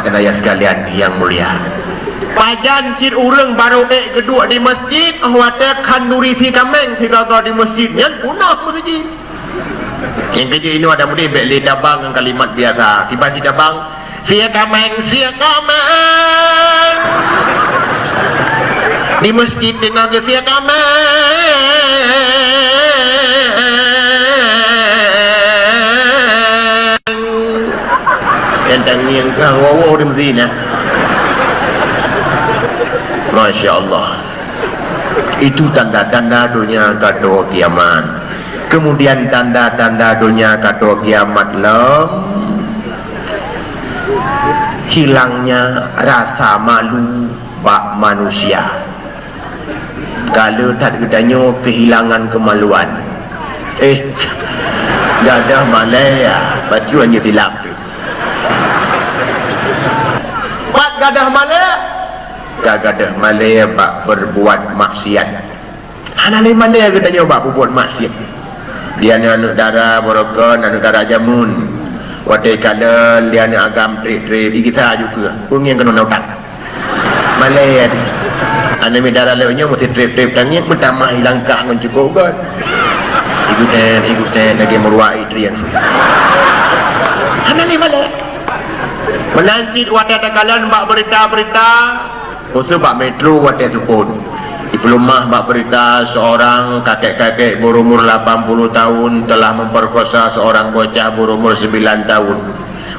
dan ayah sekalian yang mulia, pajan cir urang baru kedua di masjid ahwata kanduri si kameng si gagal di masjid yang punah masjid. Yang kerja ini ada mudah beli dabang kalimat biasa tiba si dabang sia kameng di masjid dengan sia kameng tentang yang wow di Medina. Masya Allah, itu tanda-tanda dunia kado kiamat. Kemudian tanda-tanda dunia kado kiamat hilangnya rasa malu bak manusia. Kalau tak kedanya kehilangan kemaluan, gadah malaya bacuannya tilap. Bak gadah malaya, gadah malaya bak berbuat maksiat. Hanalai malaya kedanya bak berbuat maksiat. Dia ni anak darah borokon, anak darah jamun. Wadai kala dia ni agam trik-trik di kita juga. Pun yang kena nautan. Malaya ni. Anak mi darah lewanya mesti trik-trik tangnya pertama hilang kah ngan cukup kan. Ikutan lagi meruai trian. Hanalai malaya. Menanti wadai takalan bak berita-berita. Khusus bak metro wadai supun. Di Pelumah bak berita seorang kakek-kakek berumur 80 tahun telah memperkosa seorang bocah berumur 9 tahun.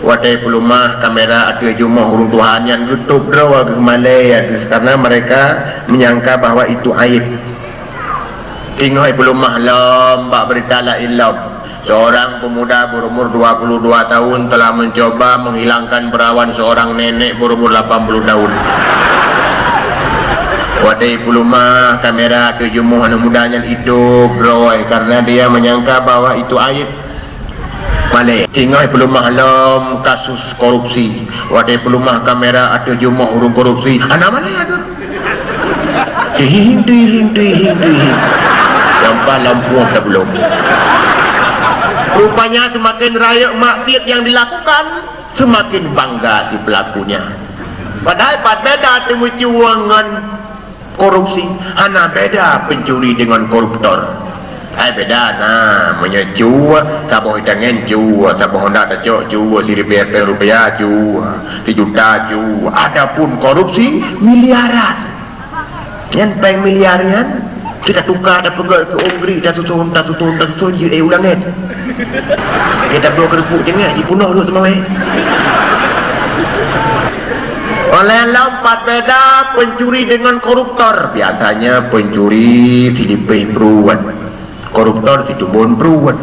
Wadai Pelumah kamera ada jumlah urung Tuhan yang YouTube rawa ke Malaya karena mereka menyangka bahwa itu aib. Tinggal Pelumah bak berita la ilam. Seorang pemuda berumur 22 tahun telah mencoba menghilangkan perawan seorang nenek berumur 80 tahun. Wadai Pelumah kamera terjumuh anak mudanya hidup roy karena dia menyangka bahwa itu aib. Malay tinggal Pelumah lam kasus korupsi. Wadai Pelumah kamera ada jumuh urung korupsi. Anak Malay ada. Dihing. Sampai lampu dah belum. Rupanya semakin raya maksiat yang dilakukan, semakin bangga si pelakunya. Padahal beda temu ciwangan korupsi, hana beda pencuri dengan koruptor. Beda menyecu, taboh tangan cu, taboh nak cok cu, rupiah cu, 1 juta cu. Adapun korupsi miliaran, yang peng miliaran kita tukar dah pegal ke Ogri dah susun ulangan. Kita bawa kerupuk jangan dipunuh dulu semua. Oleh lompat beda pencuri dengan koruptor. Biasanya pencuri Filipin peruan, koruptor Situbon peruan.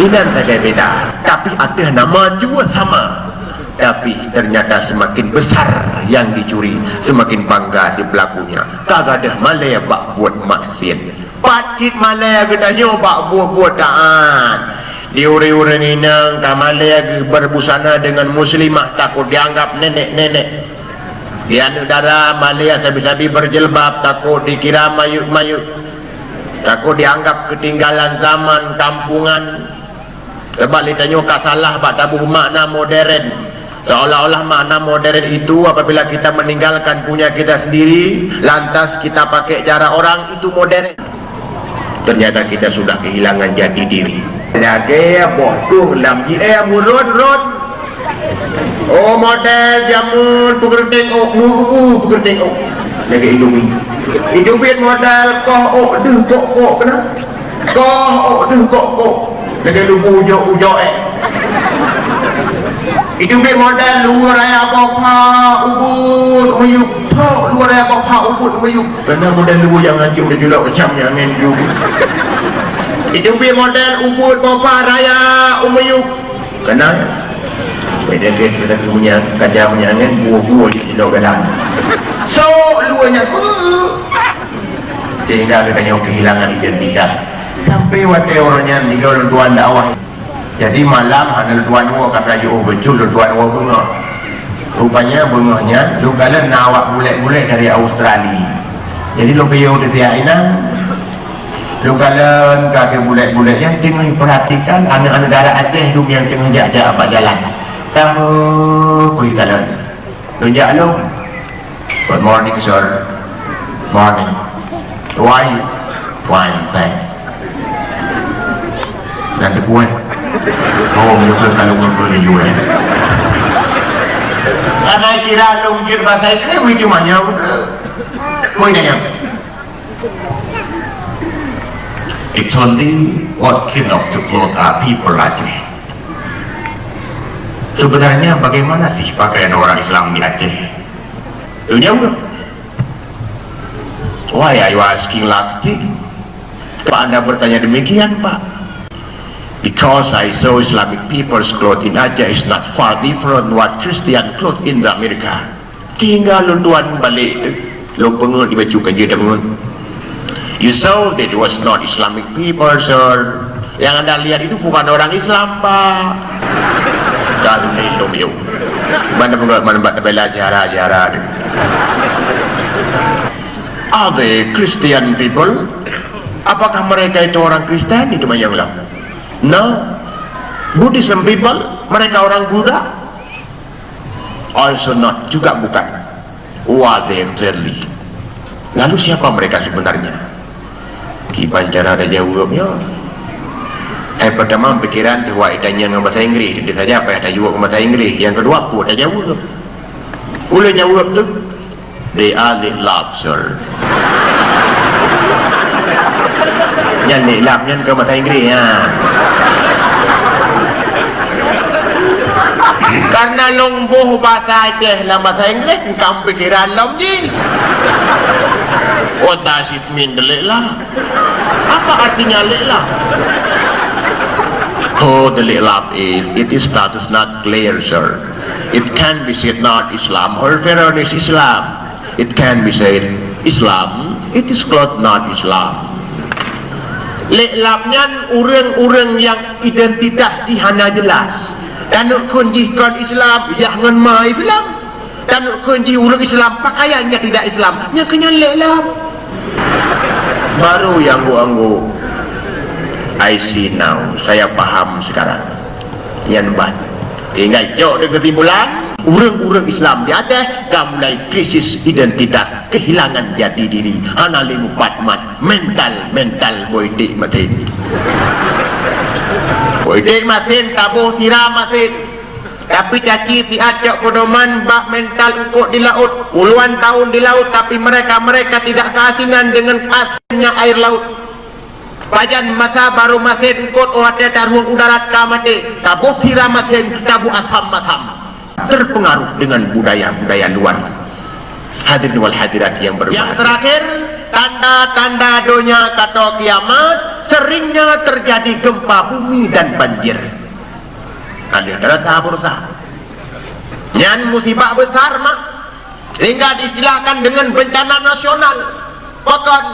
Ini saja beda. Tapi ada nama juga sama. Tapi ternyata semakin besar yang dicuri, semakin bangga si pelakunya. Kagak ada Malaya bak buat maksiat. Pakcik Malaya gedanya bak buat daan. Diuri-uri inang Malaya berbusana dengan muslimah takut dianggap nenek-nenek. Di negara Malaya sabi-sabi berjilbab takut dikira mayuk-mayuk, takut dianggap ketinggalan zaman kampungan. Sebab ditanya kasalah bak tabuh makna modern. Seolah-olah makna modern itu apabila kita meninggalkan punya kita sendiri, lantas kita pakai cara orang, itu modern. Ternyata kita sudah kehilangan jati diri. Lagi bosuh lamji murut. Oh model jamun pekerting pekerting lagi hidupin model kok kena kok lagi lubu ujok hidupin model luar raya apa ubud uyuk luar raya apa ubud uyuk karena model lubu yang hancur dia juga macamnya angin juga. Hidupin model ubud apa raya uyuk kena beda kita punya kaca punya angin buah-buah di sini kadang so luarnya sehingga katanya kehilangan identitas sampai waktu orangnya tinggal tuan dakwah. Jadi malam ada tuan wa kata yo betul tuan wa bunga. Rupanya bunganya lu kala nawak bulet-bulet dari Australia. Jadi lu pergi di Tiaina. Lu kala kaki bulet-buletnya tengah perhatikan anak-anak darah Aceh tu yang tengah jaga apa jalan. Tahu kita dan tunjuk lo. Good morning sir. Morning. Why? Fine, thanks. Nanti kue. Oh, menyusul kalau ngumpul di UN. Karena kira lo mungkin bahasa Inggris cuma nyawa. Kue nanya. It's only what cannot to clothe our people Aceh. Sebenarnya bagaimana sih pakaian orang Islam di Aceh? Jawab. Why are you asking like Pak Anda bertanya demikian Pak? Because I saw Islamic people's clothes in Aceh is not far different what Christian clothes in the America. Tinggal lunduan balik, lo pengen dibaju kerja dengan. You saw that it was not Islamic people, sir. Yang Anda lihat itu bukan orang Islam, Pak. Kalau itu biu. Mana bela jara. Are they Christian people? Apakah mereka itu orang Kristen? Itu yang bilang. No. Buddhism people? Mereka orang Buddha? Also not. Juga bukan. Who are they exactly? Lalu siapa mereka sebenarnya? Kibanjara ada jawabnya. Pertama pikiran tu wah itanya dengan bahasa Inggeris. Dia saja apa ada jawab dengan bahasa Inggeris. Yang kedua pun ada jawab. Boleh jawab tu. They are the lobster. Yang ni labnya ke bahasa Inggeris ya. Karena lombuh bahasa Aceh dalam bahasa Inggeris kamu pikiran lom je. What does it mean lelah? Apa artinya lelah? Oh, the lelah is it is status not clear, sir. It can be said not Islam or Pharaoh's Islam. It can be said Islam. It is called not Islam. Leklapnya orang-orang yang identitas dihana jelas. Dan kunjihkan Islam, jangan ma Islam. Dan kunjih orang Islam pakaiannya tidak Islam. Yang kenyang leklap. Baru yang anggu. I see now. Saya paham sekarang. Yang ban. Tinggal jauh dengan kesimpulan. Orang-orang Islam di Aceh dah mulai krisis identitas, kehilangan jati diri, analimu patmat, mental boidik matin. Boidik matin, tabuh tira matin. Tapi caci di Aceh pedoman bak mental ukut di laut, puluhan tahun di laut, tapi mereka tidak keasingan dengan asinnya air laut. Bajan masa baru masin ukut ada taruh udara kamate, tabuh tira masin, tabuh asham. Terpengaruh dengan budaya-budaya luar. Hadirin wal hadirat yang berbahagia. Yang terakhir, tanda-tanda dunia kata kiamat seringnya terjadi gempa bumi dan banjir. Ada tahap yang musibah besar mak sehingga diistilahkan dengan bencana nasional. Bahkan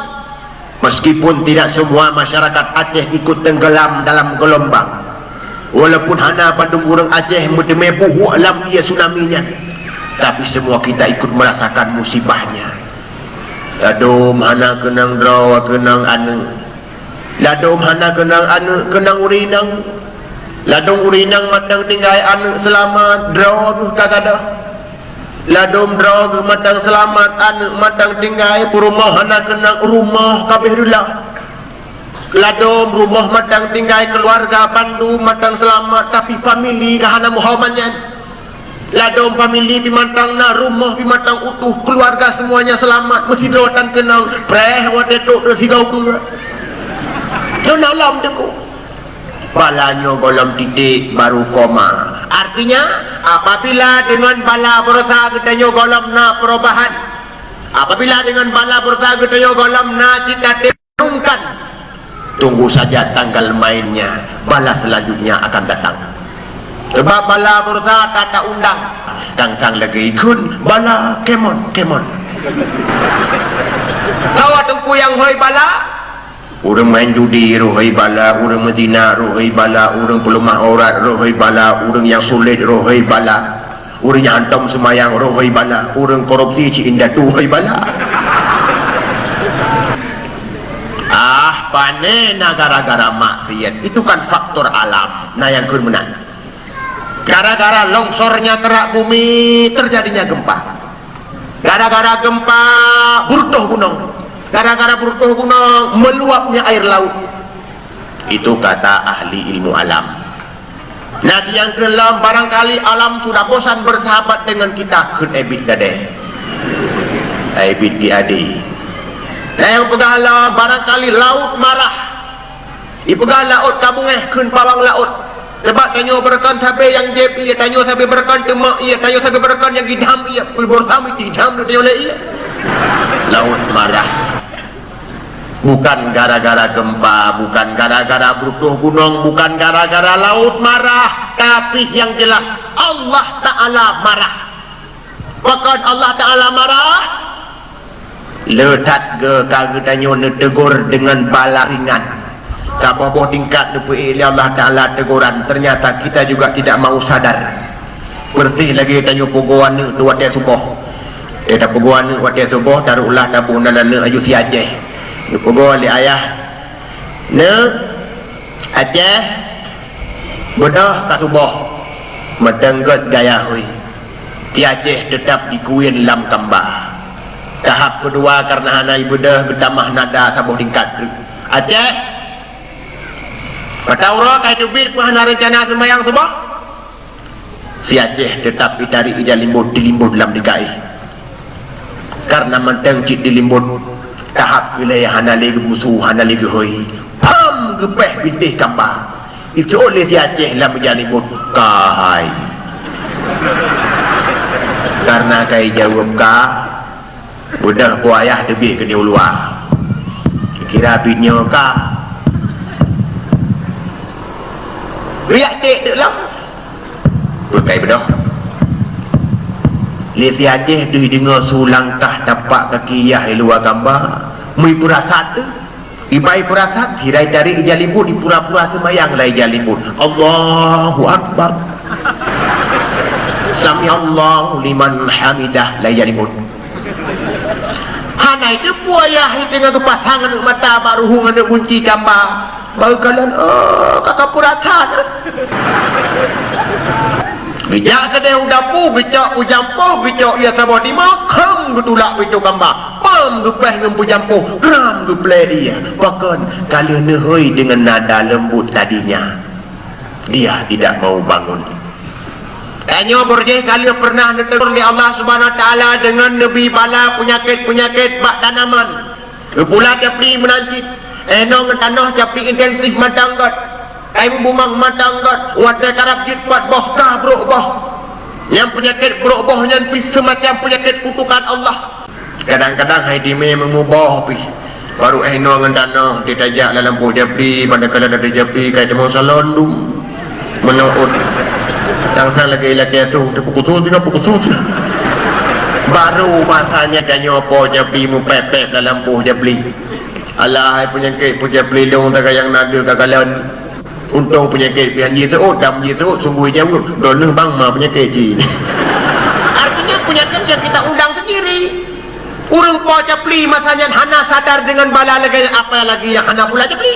meskipun tidak semua masyarakat Aceh ikut tenggelam dalam gelombang. Walaupun hana Bandung orang Aceh medemebuh alam ia tsunami-nya, tapi semua kita ikut merasakan musibahnya. Ladom hana kenang draw kenang anu. Ladom hana kenang anu kenang urinang. Ladom urinang matang tinggai anu selamat draw kagada. Ladom draw matang selamat anu matang tinggai rumah hana kenang rumah kabeh dula. Ladom rumah matang tinggai keluarga pandu matang selamat tapi famili kahana Muhammadnya. Ladom famili pimantang na rumah pimantang utuh keluarga semuanya selamat mesti dawatan kenang preh wadetok sigau ku. Nona alam deku. Balanya golom titik baru koma. Artinya apabila dengan bala berusaha kita golom na perubahan. Apabila dengan bala berusaha kita golom na kita tenungkan. Tunggu saja tanggal mainnya, bala selanjutnya akan datang. Sebab bala berusaha kata undang, tangkang lagi ikut bala kemon. Tahu tunggu yang hoi bala? Orang main judi rohai bala, orang mezina rohai bala, orang pelemah aurat rohai bala, orang yang sulit rohai bala, orang yang hantam semayang rohai bala, orang korupsi cik indah tu rohai bala. Panena gara-gara maksiat itu kan faktor alam. Nah yang kun menang. Gara-gara longsornya kerak bumi terjadinya gempa. Gara-gara gempa runtuh gunung. Gara-gara runtuh gunung meluapnya air laut. Itu kata ahli ilmu alam. Nah yang kelam barangkali alam sudah bosan bersahabat dengan kita. Kun ebit dade. Ebit diadi. Nah yang pegala barangkali laut marah. Ipegang laut kabungeh kun pawang laut. Sebab tanyo berkan sampai yang JP, tanyo sampai berkan demak, tanyo sampai berkan yang gidam, bersama tidam tanyo lagi. Laut marah. Bukan gara-gara gempa, bukan gara-gara runtuh gunung, bukan gara-gara laut marah, tapi yang jelas Allah Ta'ala marah. Bahkan Allah Ta'ala marah. Letat ke kagak tanyo netegur dengan bala ringan. Sabah boh tingkat oleh Allah Ta'ala teguran. Ternyata kita juga tidak mau sadar. Bersih lagi tanya puguan tu wadah subuh. Tak puguan wadah subuh taruhlah tabung nalana aju si Aceh. Ni puguan li ayah. Ne Aceh bedah tak subuh. Medenggot gaya hui. Ti Aceh tetap dikuin lam kambah. Tahap kedua karena hana ibadah bertambah nada sabah tingkat. Aceh Patauro kai tubir pun hana rencana sembahyang subuh. Si Aceh tetap ditarik ijalimbut dilimbut dalam DKI. Karena mentang cik dilimbut tahap wilayah hana lagi musuh hana lagi hoi. Pam gepeh bintih kambah. Itu oleh si Aceh dalam ijalimbut kahai. Karena kai jawab ka budak buayah tebih ke dia luar. Kira bitnya ka riak cik dek lah berkai bedah Lesi Aceh tu dengar sulangkah tapak kaki yah luar gambar mui purasat tu ibai purasat hirai cari ijalibut di pura-pura semayang lah ijalibut Allahu Akbar Sami Allahu liman hamidah lah ijalibut hana itu puayah dengan tu pasangan mata baru dengan kunci gambar baru kalian kakak purasat bijak kedai udapu bijak ujampu bijak ia sabah di makam getulak bijak gambar pam gepeh dengan pujampu geram geplay dia bahkan kalian nehoi dengan nada lembut tadinya dia tidak mau bangun. Tanya berjih kalian pernah ditegur oleh Allah Subhanahu Wa Taala dengan nebi bala penyakit-penyakit bak tanaman pula capri menanti enong tanah capri intensif matanggat kain bumang matanggat wadah karab jitpat bohkah berubah yang penyakit berubah yang semacam penyakit kutukan Allah kadang-kadang hai dime mengubah pi baru enong tanah ditajak dalam lampu japri pada kala ada japri kain mau salon dum menaut sang lagi lagi tu pukul susu baru masanya kanyo apa japri mu pepek dalam lampu japri alah penyakit punya pelindung tak yang nada kagalan untung penyakit pian ye seut dam ye seut sungguh jauh doneh bang ma penyakit ji artinya penyakit yang kita undang sendiri urang po capli masanya hana sadar dengan bala lagi apa lagi yang hana pula capli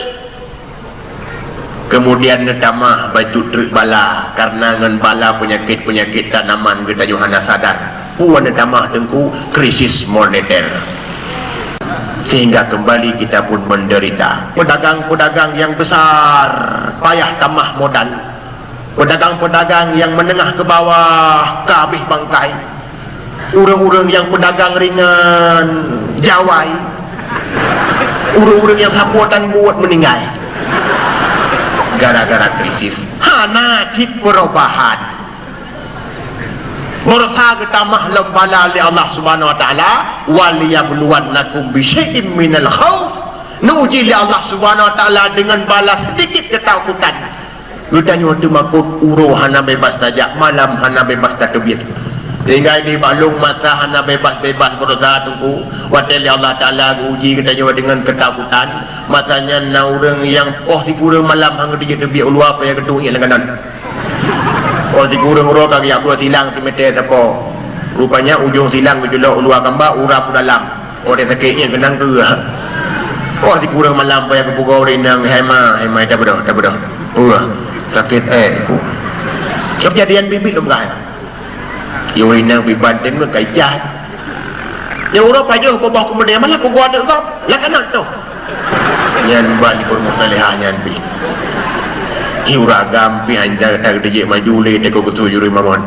kemudian nedamah baju truk bala karena dengan bala penyakit-penyakit tanaman kita juga hana sadar puan nedamah tengku krisis moneter sehingga kembali kita pun menderita. Pedagang-pedagang yang besar payah tambah modal. Pedagang-pedagang yang menengah ke bawah kabeh bangkai. Urang-urang yang pedagang ringan jawai. Urang-urang yang sapuatan buat meninggal. Gara-gara krisis. Hana cip perubahan. Berusaha kita mahlam bala li Allah Subhanahu Wa Taala waliyabluwannakum bi syai'in minal khauf nuji li Allah Subhanahu Wa Taala dengan bala sedikit ketakutan Lutanya waktu makut uruh hana bebas saja malam hana bebas tak tebit sehingga ini balung mata hana bebas-bebas berusaha tunggu watel Allah Ta'ala uji katanya dengan ketakutan masanya na orang yang si kurang malam hang dia tebit ulu apa yang kedua yang lenganan si kurang urang kaki aku silang semete apa rupanya ujung silang berjelok ulu gambar urap dalam dia sakitnya kenang ke si kurang malam payah kepukau rinang hema tak bedah sakit kejadian bibit lu bukan yo inang bibanten mun kai jahat ya urang pajo ko ba kemudian malah ko gua ada kau lah kanan tu nyan ban ko mutalihah nyan bi iura gampi anja tak dijek maju le te ko betul juri mamon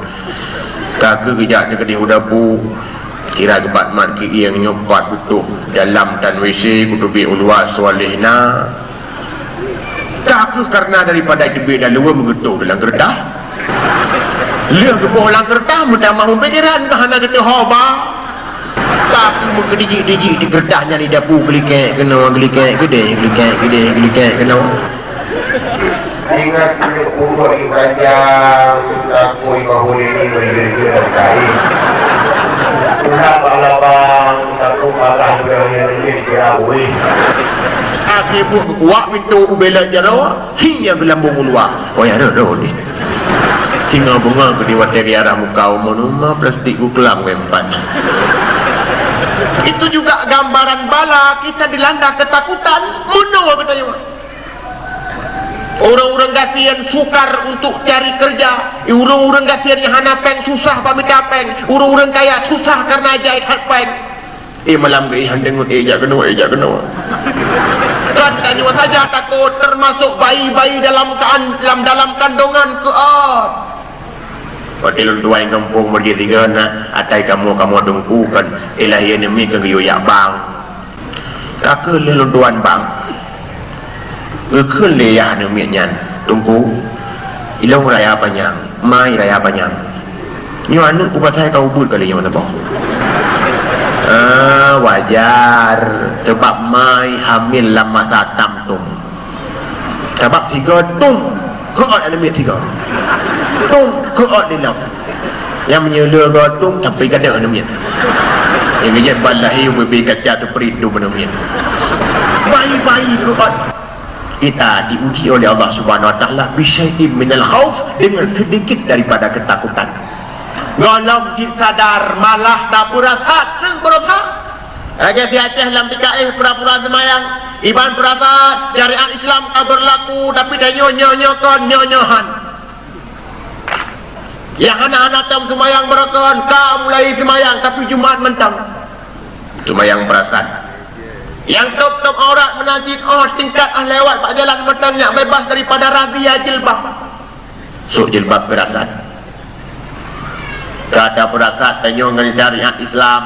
kaki kejak ni kedi udapu kira kebat mat ki yang nyokot butuh dalam dan WC kutubi ulwa swalihna kaki karena daripada debit dan luar mengetuk dalam gerdah lihat ke bolang gerdah mudah mahu pikiran hana kata hoba kaki muka dijik-dijik di gerdahnya di dapu gelikek kena gelikek gede kena ingat umur ibadah aku imahuli ini berdiri berkait kenapa labang aku malah berdiri dirawih akhir pun kuat pintu ubela jarawa hingga gelambung ulwa oh ya roh ni tinggal bunga ke dewa teri arah muka umur plastik uklam mempan itu juga gambaran bala kita dilanda ketakutan menunggu katanya orang-orang gasian sukar untuk cari kerja orang-orang gasian yang hana peng susah pamit apeng orang-orang kaya susah karena jahit hat peng malam ke ihan dengut ejak kena katanya saja takut termasuk bayi-bayi dalam kandungan Patilun dua yang kampung berdiri kena atai kamu dengkukan ilahi enemi ke yoyak bang kakak lelun duan bang kekun leyah enemi nyan tungku ilong raya panjang mai raya panjang ni anu ubat saya kau ubud kali yang mana bang wajar sebab mai hamil lama satam tung sebab tiga tung keot enemi tiga tung keot di dalam yang menyelur tung sampai kadang enemi yang dia balahi bebi kaca tu perindu enemi bayi-bayi keot kita diuji oleh Allah Subhanahu Wa Taala bisyai'in minal khauf dengan sedikit daripada ketakutan golong sadar malah tak purasat sering berosak lagi si Aceh dalam PKI pura-pura semayang iban purasat syariat Islam tak berlaku tapi dah nyonya-nyokon nyonyohan yang anak-anak tam semayang berakon kau mulai semayang tapi Jumaat mentang semayang perasan yang top-top aurat menajid tingkat lewat pak jalan metangnya bebas daripada razia jilbab jilbab perasan kata perakat tanya dengan syariat Islam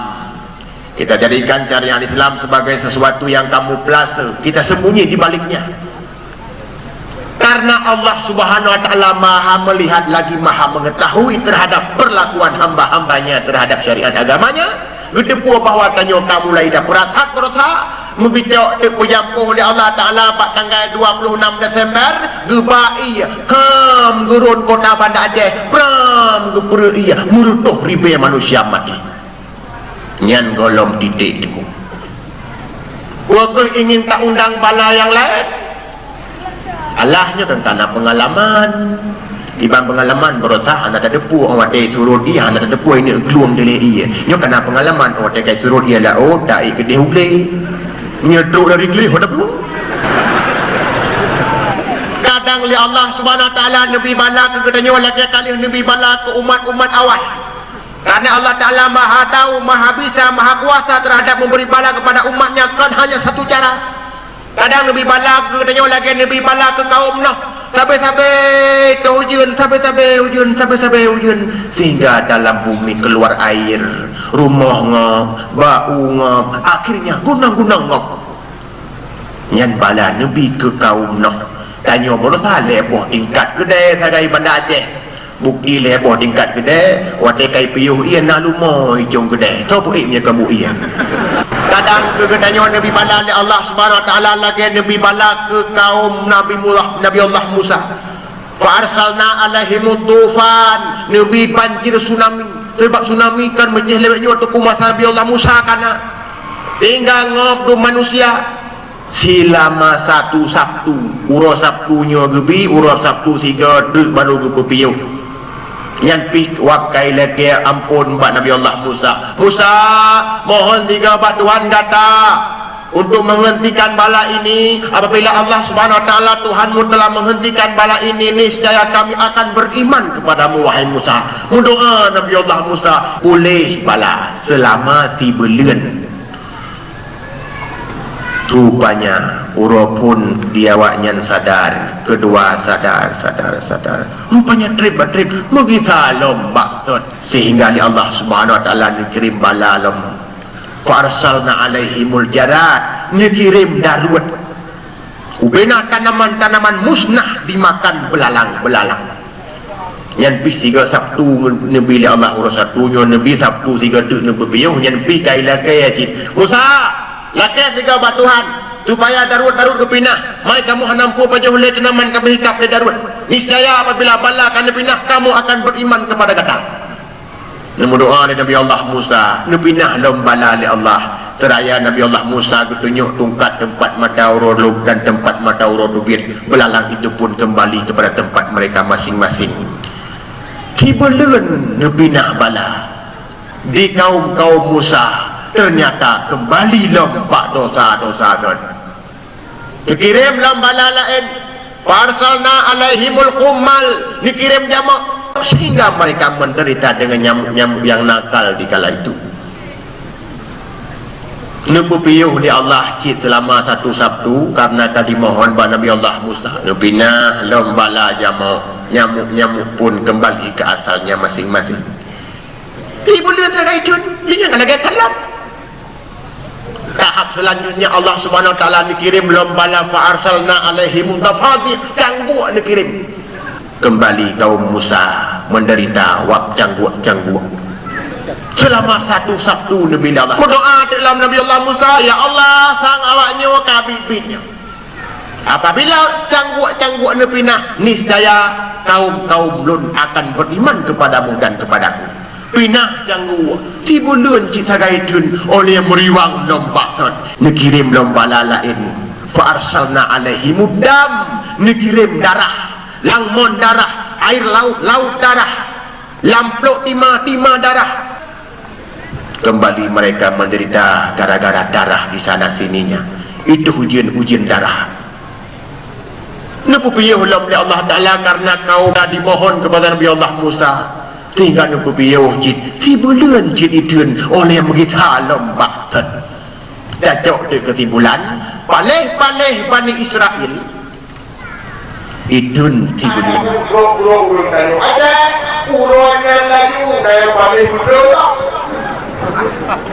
kita jadikan syariat Islam sebagai sesuatu yang kamuflase kita sembunyi di baliknya karena Allah Subhanahu Wa Taala maha melihat lagi maha mengetahui terhadap perlakuan hamba-hambanya terhadap syariat agamanya gedepu bahawa tanya kamu mulai dah perasat membicak dipujampuh oleh Allah Ta'ala pada tanggal 26 Desember gebai gurun kota Banda Aceh pram gepuri merutuh ribu manusia mati nyan golong titik itu waktu ingin tak undang bala yang lain Allahnya tentang pengalaman ibang pengalaman berosak anak tak depu orang wadah suruh dia anak tak depu ini keluang dari dia nyo kena pengalaman orang wadah suruh dia lah oh tak ikut dia boleh nyeduk dari kelih ada perlu kadang li Allah Subhanahu Wa Taala Nabi bala ke kedanya lagi kali Nabi bala ke umat-umat awal karena Allah Ta'ala maha tahu, maha bisa, maha kuasa terhadap memberi bala kepada umatnya kan hanya satu cara kadang Nabi bala ke kedanya lagi Nabi bala ke kaum Nuh sampai-sampai ke hujan sampai-sampai hujan sehingga dalam bumi keluar air rumah ngap bau ngap akhirnya gunung-gunung ngap nyan bala Nabi ke kaum Nuh tanya berusaha leboh tingkat kedai sadai Banda Aceh bukti leboh tingkat kedai wadah kai piyuh ia nak lumah hijau kedai tahu puiknya kamu ia kadang ke kedanya Nabi bala oleh Allah Subhanahu Wa Taala lagi Nabi bala ke kaum Nabi Allah Musa fa arsalna alaihim tufan Nabi banjir tsunami sebab tsunami kan mejeh lewatnya waktu kumasa Nabi Allah Musa kana tinggal ngob manusia silama satu Sabtu urus Sabtunya gebi urus Sabtu siga baru ke piyuh yang pik wakai lagi ampun mbak Nabi Allah Musa mohon tiga batuan kata untuk menghentikan bala ini. Apabila Allah Subhanahu wa taala Tuhanmu telah menghentikan bala ini, niscaya kami akan beriman kepadamu wahai Musa. Mendoa Nabi Allah Musa, boleh bala selama 3 bulan. Rupanya walaupun dia waknya sadar, kedua sadar. Rupanya trip megita lomba tot, sehingga di Allah Subhanahu wa taala dikirim bala lom. Farsalna alaihimul jarad, dikirim darurat. Ubena tanaman-tanaman musnah dimakan belalang. Yang pi 3 Sabtu Nabi Allah urus satunya Nabi Sabtu 3 tu Nabi biuh yang pi kaila kaya cit. Musa lakai 3 batuhan supaya darurat kepinah. Mai kamu hanampu pajah oleh tanaman kami hikap dari darurat. Niscaya apabila bala akan dipinah, kamu akan beriman kepada kata. Namun doa dari Nabi Allah Musa, nepinah lombala oleh Allah. Seraya Nabi Allah Musa tunjuk tungkat tempat mata urut dan tempat mata urut ubir. Belalang itu pun kembali kepada tempat mereka masing-masing. Tiba-tiba nepinah bala di kaum Musa, ternyata kembali lomba dosa-dosa. Dikirim lombala lain. Farsalna alaihimul kumal, dikirim jamak, sehingga mereka menderita dengan nyamuk-nyamuk yang nakal di kala itu. Nubu piyuh di Allah cit selama 1 Sabtu karena tadi mohon pada Nabi Allah Musa. Nubina lombala jamak, nyamuk-nyamuk pun kembali ke asalnya masing-masing. Ibu lihat ada itu, dia kan lagi kalam. Tahap selanjutnya Allah Subhanahu wa taala dikirim lombala fa arsalna alaihim tafadhi, cangguak dikirim. Kembali kaum Musa menderita wak cangguak. Selama 1 Sabtu Nabi Allah berdoa dalam Nabi Allah Musa, ya Allah sang awaknya kabibitnya. Apabila cangguak nepinah, niscaya kaum lun akan beriman kepadamu dan kepadaku. Pinah jangguak tibulun cita gaidun oleh meriwang lomba tot, dikirim lomba lain. Fa arsalna alaihim dam, dikirim darah, langmon darah, air laut darah, lamplok timah darah. Kembali mereka menderita gara-gara darah di sana sininya. Itu ujian darah. Nabi piyuh oleh Allah Ta'ala karena kau dah dimohon kepada Nabi Allah Musa. Tinggal Nabi piyuh jid tibulan jid idun oleh megita lomba tan. Dajok di ketimbulan paleh Bani Israel idun tibulan. Ada uruannya lagi dari paleh betul.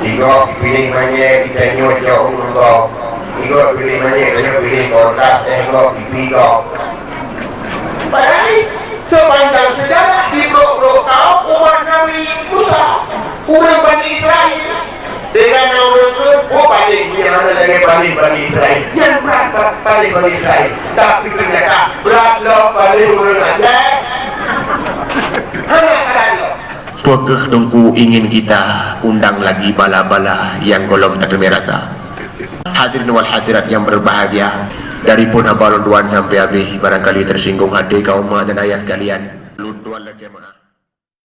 Tiga pilih mana kita nyocok Allah. Tiga pilih mana kita pilih kotak. Tiga tiga. Baik, sepanjang sejarah di blok kaum umat Nabi Musa, umat Bani Israel dengan orang itu, balik dia mana lagi Bani Israel yang berangkat balik Bani Israel, tapi ternyata beratlah balik orang ada. Apakah tunggu ingin kita undang lagi bala-bala yang golong terkena rasa? Hadirin wal hadirat yang berbahagia, dari pun abalun duan sampai habis, barangkali tersinggung hati kaum dan ayah sekalian. Luntuan lagi maaf.